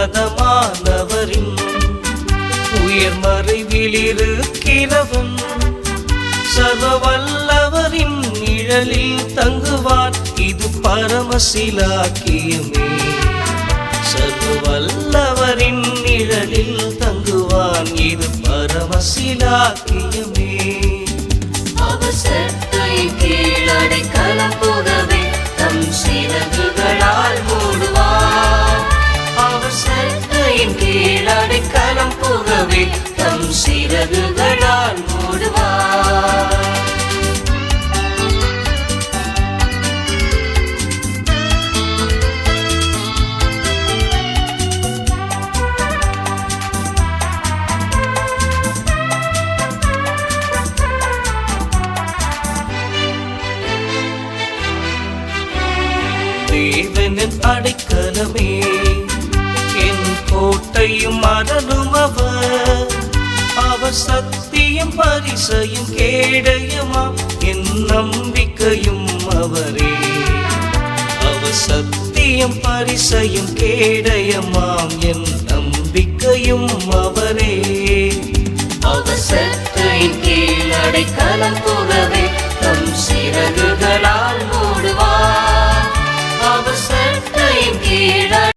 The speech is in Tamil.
உன்னதமானவரின் உயர் மறைவில் இருக்கிறவன் சர்வவல்லவரின் நிழலில் தங்குவான். இது பரமசிலாக்கியமே. சர்வவல்லவரின் நிழலில் தங்குவான். இது பரமசிலாக்கியமே. அவசரத்தின் கீழ் அடைக்கலம் புகவே தம் சிறகுகளால் மூடுவார். அவசரத்தின் கீழ் அடைக்கலம் புகவே தம் சிறகுகளால் மூடுவார். தேவனின் அடைக்கலமே என் கோட்டையும் அரணரும் அவர். அவர் சத்தியம் பரிசையும் கேடயமாம் என் நம்பிக்கையும் அவரே. அவர் சத்தியம் பரிசையும் கேடயமாம் என் நம்பிக்கையும் அவரே. அவசரத்தின் கீழ் அடைக்கலம் புகவே தம் சிறகு